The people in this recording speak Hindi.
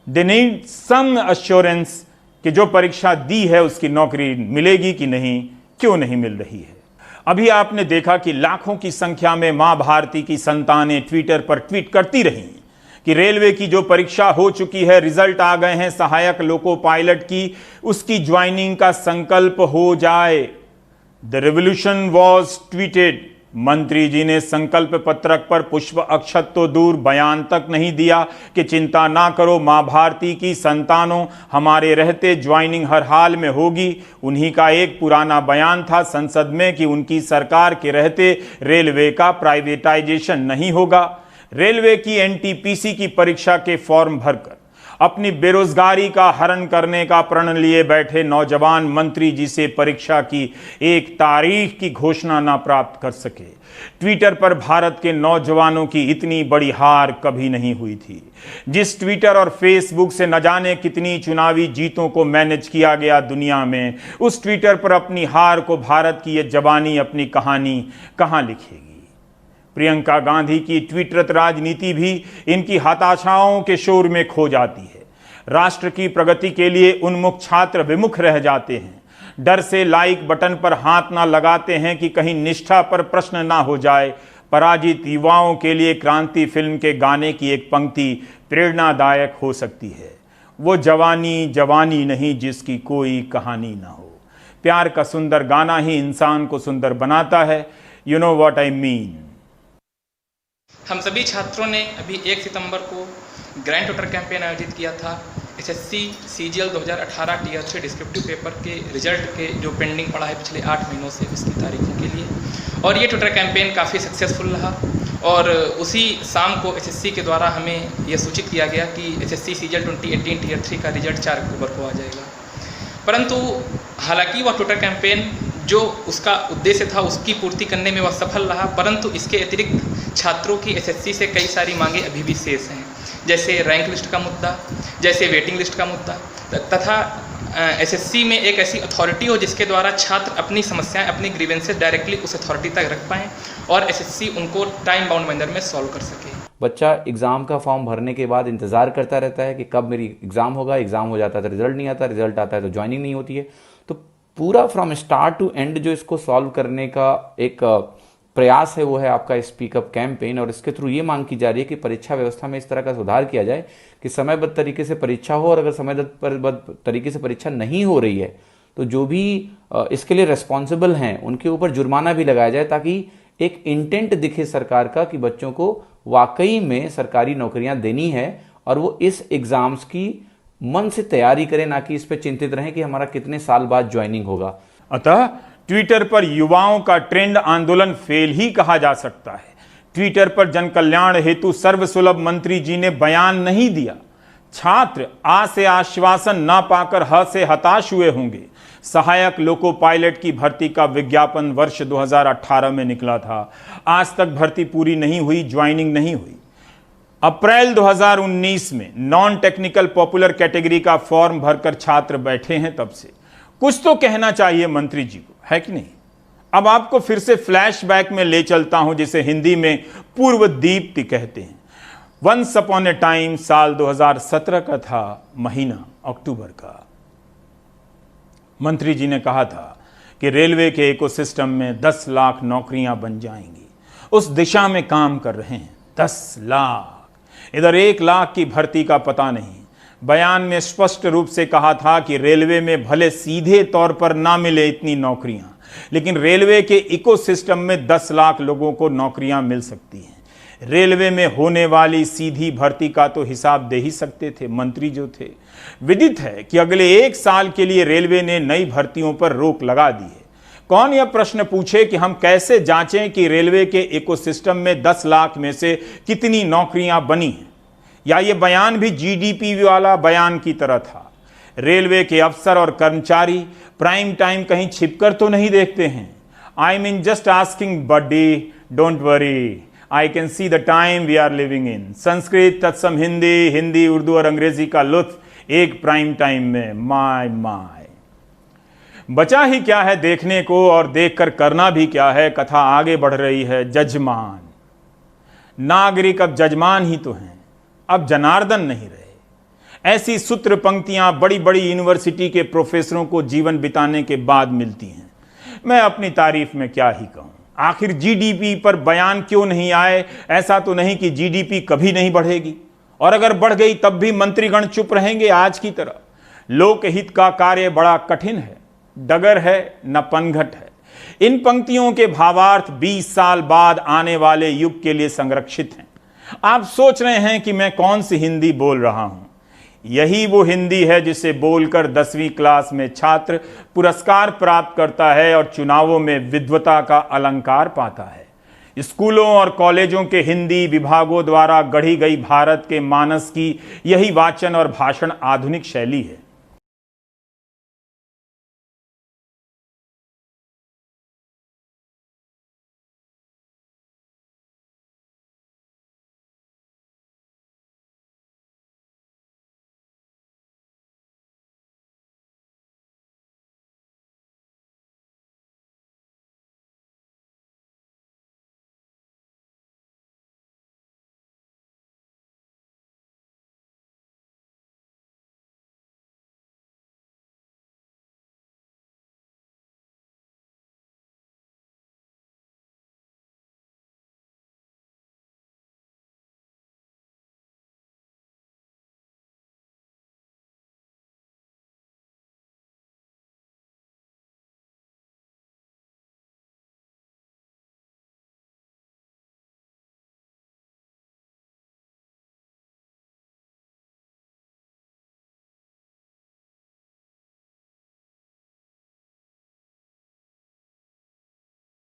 दे नीड सम अश्योरेंस कि जो परीक्षा दी है उसकी नौकरी मिलेगी कि नहीं, क्यों नहीं मिल रही है। अभी आपने देखा कि लाखों की संख्या में मां भारती की संतानें ट्विटर पर ट्वीट करती रही कि रेलवे की जो परीक्षा हो चुकी है, रिजल्ट आ गए हैं, सहायक लोको पायलट की, उसकी ज्वाइनिंग का संकल्प हो जाए। The revolution was tweeted. मंत्री जी ने संकल्प पत्रक पर पुष्प अक्षत तो दूर, बयान तक नहीं दिया कि चिंता ना करो मां भारती की संतानों, हमारे रहते ज्वाइनिंग हर हाल में होगी। उन्हीं का एक पुराना बयान था संसद में कि उनकी सरकार के रहते रेलवे का प्राइवेटाइजेशन नहीं होगा। रेलवे की एनटीपीसी की परीक्षा के फॉर्म भरकर अपनी बेरोजगारी का हरण करने का प्रण लिए बैठे नौजवान मंत्री जी से परीक्षा की एक तारीख की घोषणा ना प्राप्त कर सके। ट्विटर पर भारत के नौजवानों की इतनी बड़ी हार कभी नहीं हुई थी। जिस ट्विटर और फेसबुक से न जाने कितनी चुनावी जीतों को मैनेज किया गया दुनिया में, उस ट्विटर पर अपनी हार को भारत की ये जवानी अपनी कहानी कहां लिखेगी। प्रियंका गांधी की ट्विटरत राजनीति भी इनकी हताशाओं के शोर में खो जाती है। राष्ट्र की प्रगति के लिए उन्मुख छात्र विमुख रह जाते हैं, डर से लाइक बटन पर हाथ ना लगाते हैं कि कहीं निष्ठा पर प्रश्न ना हो जाए। पराजित युवाओं के लिए क्रांति फिल्म के गाने की एक पंक्ति प्रेरणादायक हो सकती है, वो जवानी जवानी नहीं जिसकी कोई कहानी ना हो। प्यार का सुंदर गाना ही इंसान को सुंदर बनाता है। You know what I mean. हम सभी छात्रों ने अभी 1 सितंबर को ग्रैंड ट्विटर कैंपेन आयोजित किया था SSC CGL 2018 tier 3 descriptive paper के रिजल्ट के जो पेंडिंग पड़ा है पिछले 8 महीनों से उसकी तारीखों के लिए। और ये ट्विटर कैंपेन काफ़ी सक्सेसफुल रहा और उसी शाम को एसएससी के द्वारा हमें यह सूचित किया गया कि एसएससी सीजीएल 2018 टीयर 3 का रिजल्ट 4 अक्टूबर को आ जाएगा। परंतु हालांकि वह ट्विटर कैंपेन जो उसका उद्देश्य था उसकी पूर्ति करने में वह सफल रहा, परंतु इसके अतिरिक्त छात्रों की एसएससी से कई सारी मांगें अभी भी शेष हैं, जैसे रैंक लिस्ट का मुद्दा, जैसे वेटिंग लिस्ट का मुद्दा, तथा एसएससी में एक ऐसी अथॉरिटी हो जिसके द्वारा छात्र अपनी समस्याएं, अपनी ग्रीवेंसेस डायरेक्टली उस अथॉरिटी तक रख पाएँ और एसएससी उनको टाइम बाउंड मैनर में सॉल्व कर सके। बच्चा एग्ज़ाम का फॉर्म भरने के बाद इंतज़ार करता रहता है कि कब मेरी एग्ज़ाम होगा, एग्ज़ाम हो जाता है तो रिजल्ट नहीं आता, रिजल्ट आता है तो ज्वाइनिंग नहीं होती है। तो पूरा फ्रॉम स्टार्ट टू एंड जो इसको सॉल्व करने का एक प्रयास है वो है आपका स्पीकअप कैंपेन। और इसके थ्रू ये मांग की जा रही है कि परीक्षा व्यवस्था में इस तरह का सुधार किया जाए कि समयबद्ध तरीके से परीक्षा हो, और अगर समयबद्ध तरीके से परीक्षा नहीं हो रही है तो जो भी इसके लिए रिस्पॉन्सिबल हैं उनके ऊपर जुर्माना भी लगाया जाए, ताकि एक इंटेंट दिखे सरकार का कि बच्चों को वाकई में सरकारी नौकरियां देनी है और वो इस एग्जाम्स की मन से तैयारी करें, ना कि इस पे चिंतित रहें कि हमारा कितने साल बाद ज्वाइनिंग होगा। अतः ट्विटर पर युवाओं का ट्रेंड आंदोलन फेल ही कहा जा सकता है। ट्विटर पर जन कल्याण हेतु सर्वसुलभ मंत्री जी ने बयान नहीं दिया। छात्र आ से आश्वासन ना पाकर ह से हताश हुए होंगे। सहायक लोको पायलट की भर्ती का विज्ञापन वर्ष 2018 में निकला था, आज तक भर्ती पूरी नहीं हुई, ज्वाइनिंग नहीं हुई। अप्रैल 2019 में नॉन टेक्निकल पॉपुलर कैटेगरी का फॉर्म भरकर छात्र बैठे हैं, तब से कुछ तो कहना चाहिए मंत्री जी को, है कि नहीं। अब आपको फिर से फ्लैशबैक में ले चलता हूं, जिसे हिंदी में पूर्व दीप्ति कहते हैं। वंस अपॉन ए टाइम साल 2017 का था, महीना अक्टूबर का। मंत्री जी ने कहा था कि रेलवे के इकोसिस्टम में 10 लाख नौकरियां बन जाएंगी, उस दिशा में काम कर रहे हैं। 10 लाख, इधर 1 लाख की भर्ती का पता नहीं। बयान में स्पष्ट रूप से कहा था कि रेलवे में भले सीधे तौर पर ना मिले इतनी नौकरियां, लेकिन रेलवे के इकोसिस्टम में 10 लाख लोगों को नौकरियां मिल सकती हैं। रेलवे में होने वाली सीधी भर्ती का तो हिसाब दे ही सकते थे मंत्री जो थे। विदित है कि अगले 1 साल के लिए रेलवे ने नई भर्तियों पर रोक लगा दी है। कौन यह प्रश्न पूछे कि हम कैसे जांचें कि रेलवे के इकोसिस्टम में 10 लाख में से कितनी नौकरियां बनी हैं? या ये बयान भी जीडीपी वाला बयान की तरह था? रेलवे के अफसर और कर्मचारी प्राइम टाइम कहीं छिपकर तो नहीं देखते हैं। I mean just asking buddy, don't worry, I can see the time we are living in. Sanskrit तत्सम हिंदी, हिंदी उर्दू और अंग्रेजी का लुत्फ एक प्राइम टाइम में। माय माय, बचा ही क्या है देखने को, और देखकर करना भी क्या है। कथा आगे बढ़ रही है। जजमान नागरिक अब जजमान ही तो हैं, अब जनार्दन नहीं रहे। ऐसी सूत्र पंक्तियां बड़ी बड़ी यूनिवर्सिटी के प्रोफेसरों को जीवन बिताने के बाद मिलती हैं। मैं अपनी तारीफ में क्या ही कहूं। आखिर जीडीपी पर बयान क्यों नहीं आए? ऐसा तो नहीं कि जीडीपी कभी नहीं बढ़ेगी, और अगर बढ़ गई तब भी मंत्रीगण चुप रहेंगे आज की तरह। लोकहित का कार्य बड़ा कठिन है, डगर है न पनघट है। इन पंक्तियों के भावार्थ 20 साल बाद आने वाले युग के लिए संरक्षित हैं। आप सोच रहे हैं कि मैं कौन सी हिंदी बोल रहा हूं। यही वो हिंदी है जिसे बोलकर 10वीं क्लास में छात्र पुरस्कार प्राप्त करता है और चुनावों में विद्वता का अलंकार पाता है। स्कूलों और कॉलेजों के हिंदी विभागों द्वारा गढ़ी गई भारत के मानस की यही वाचन और भाषण आधुनिक शैली है।